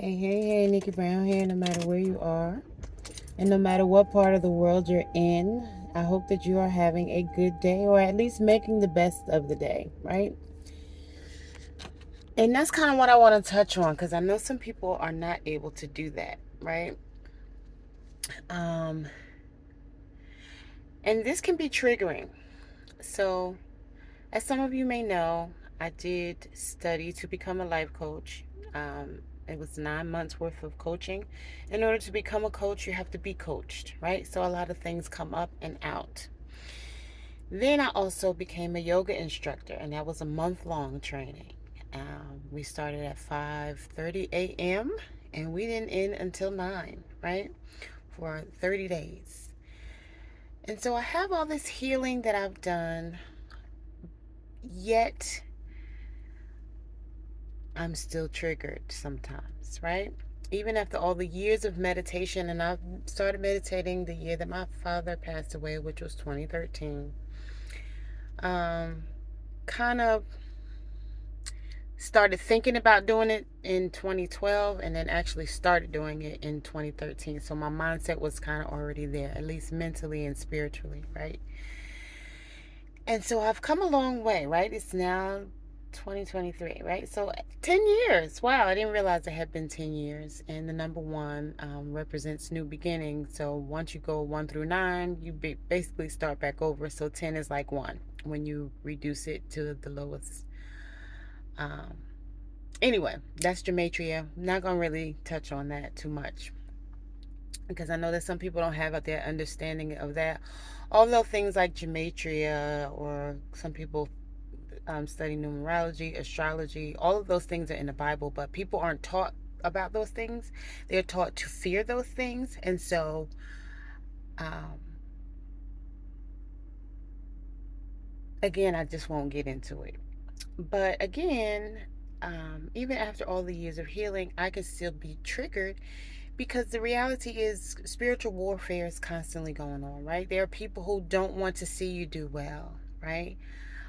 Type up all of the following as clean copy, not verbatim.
Hey, Nikki Brown here, no matter where you are and no matter what part of the world you're in. I hope that you are having a good day or at least making the best of the day, right? And that's kind of what I want to touch on because I know some people are not able to do that, right? Um, and this can be triggering. So, as some of you may know, I did study to become a life coach. It was 9 months worth of coaching. In order to become a coach, you have to be coached, right? So a lot of things come up and out. Then I also became a yoga instructor, and that was a month-long training. We started at 5:30 a.m. and we didn't end until 9, right? For 30 days. And so I have all this healing that I've done, yet I'm still triggered sometimes, right? Even after all the years of meditation, and I've started meditating the year that my father passed away, which was 2013. Um, kind of started thinking about doing it in 2012 and then actually started doing it in 2013. So my mindset was kind of already there, at least mentally and spiritually, right? And so I've come a long way, right? It's now 2023, right? So 10 years. Wow, I didn't realize it had been 10 years. And the number one represents new beginnings. So once you go 1 through 9, you basically start back over. So 10 is like 1 when you reduce it to the lowest. Um, anyway, that's gematria. Not going to really touch on that too much because I know that some people don't have their understanding of that. Although things like gematria, or some people study numerology, astrology, all of those things are in the Bible, but people aren't taught about those things. They're taught to fear those things. And so, um, again, I just won't get into it. But again, even after all the years of healing, I can still be triggered because the reality is spiritual warfare is constantly going on, right? There are people who don't want to see you do well, right?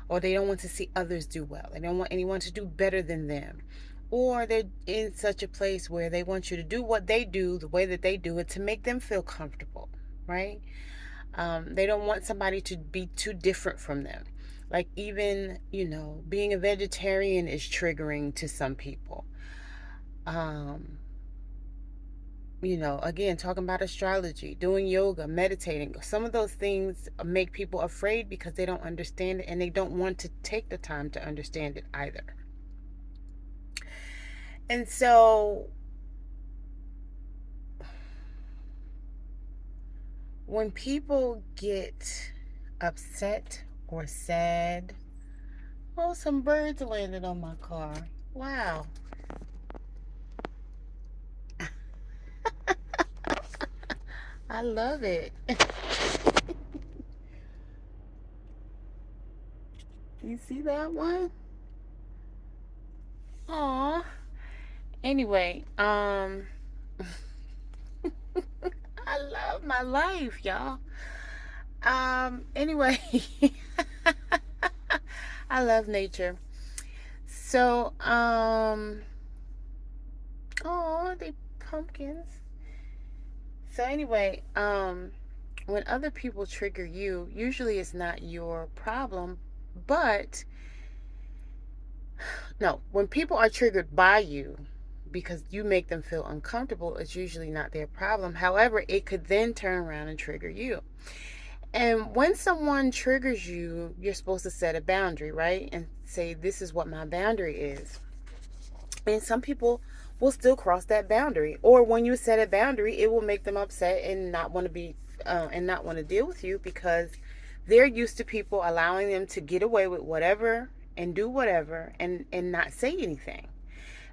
Or they don't want to see others do well. They don't want anyone to do better than them. Or they're in such a place where they want you to do what they do the way that they do it to make them feel comfortable, right? They don't want somebody to be too different from them. Like, even, being a vegetarian is triggering to some people. Um, again, talking about astrology, doing yoga, meditating, some of those things make people afraid because they don't understand it and they don't want to take the time to understand it either. And so when people get upset or sad, oh, some birds landed on my car. Wow. I love it. You see that one? Aw. Anyway, I love my life, y'all. Anyway, I love nature. So, oh, they pumpkins. So anyway, when other people trigger you, usually it's not your problem, but no, when people are triggered by you because you make them feel uncomfortable, it's usually not their problem. However, it could then turn around and trigger you. And when someone triggers you, you're supposed to set a boundary, right? And say, this is what my boundary is. And some people will still cross that boundary. Or when you set a boundary, it will make them upset and not want to not want to deal with you because they're used to people allowing them to get away with whatever and do whatever and not say anything.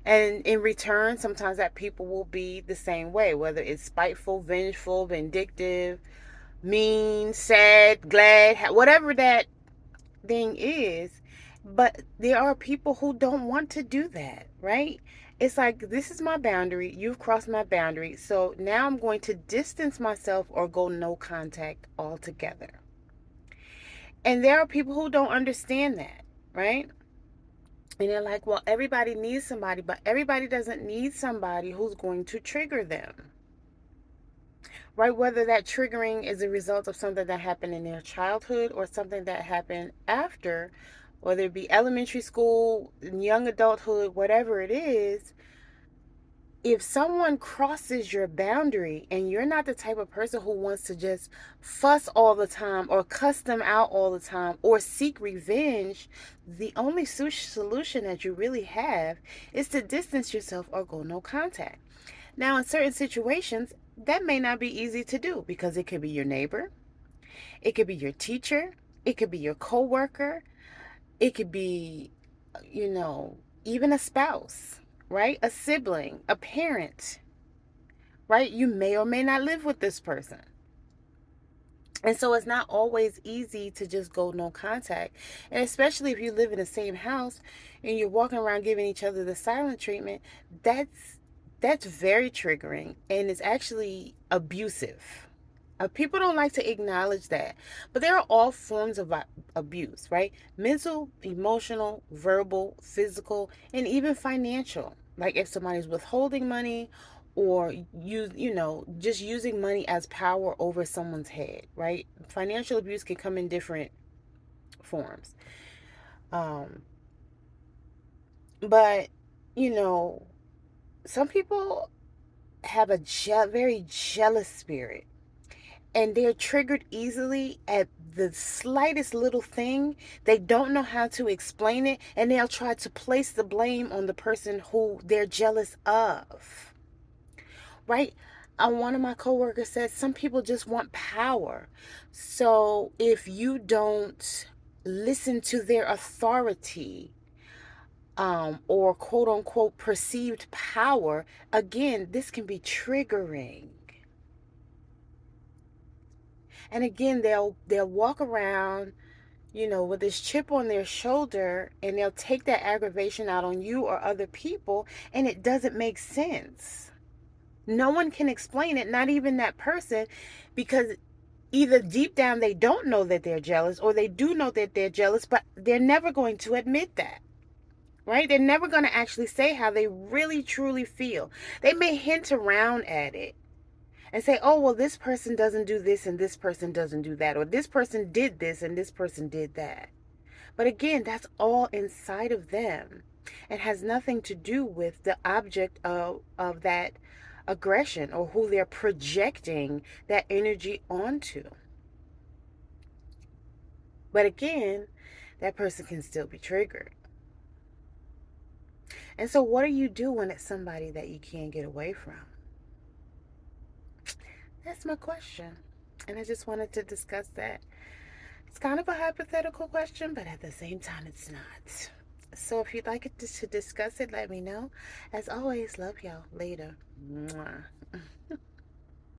And in return, sometimes that people will be the same way, whether it's spiteful, vengeful, vindictive, mean, sad, glad, whatever that thing is. But there are people who don't want to do that, right? It's like, this is my boundary. You've crossed my boundary. So now I'm going to distance myself or go no contact altogether. And there are people who don't understand that, right? And they're like, well, everybody needs somebody, but everybody doesn't need somebody who's going to trigger them. Right? Whether that triggering is a result of something that happened in their childhood or something that happened after, whether it be elementary school, young adulthood, whatever it is. If someone crosses your boundary and you're not the type of person who wants to just fuss all the time or cuss them out all the time or seek revenge, the only solution that you really have is to distance yourself or go no contact. Now, in certain situations, that may not be easy to do because it could be your neighbor, it could be your teacher, it could be your coworker, it could be, you know, even a spouse, right? A sibling, a parent, right? You may or may not live with this person. And so it's not always easy to just go no contact. And especially if you live in the same house and you're walking around giving each other the silent treatment, that's very triggering and it's actually abusive. People don't like to acknowledge that, but there are all forms of abuse, right? Mental, emotional, verbal, physical, and even financial. Like if somebody's withholding money or just using money as power over someone's head, right? Financial abuse can come in different forms. Um, but, you know, some people have a very jealous spirit and they're triggered easily at the slightest little thing. They don't know how to explain it, and they'll try to place the blame on the person who they're jealous of. Right? One of my coworkers said some people just want power. So if you don't listen to their authority, or quote unquote perceived power, again, this can be triggering. And again, they'll walk around, with this chip on their shoulder, and they'll take that aggravation out on you or other people, and it doesn't make sense. No one can explain it, not even that person, because either deep down they don't know that they're jealous, or they do know that they're jealous, but they're never going to admit that. Right? They're never going to actually say how they really truly feel. They may hint around at it and say, oh, well, this person doesn't do this and this person doesn't do that, or this person did this and this person did that. But again, that's all inside of them and has nothing to do with the object of that aggression or who they're projecting that energy onto. But again, that person can still be triggered. And so, what do you do when it's somebody that you can't get away from? That's my question. And I just wanted to discuss that. It's kind of a hypothetical question, but at the same time, it's not. So if you'd like to discuss it, let me know. As always, love y'all. Later. Mwah.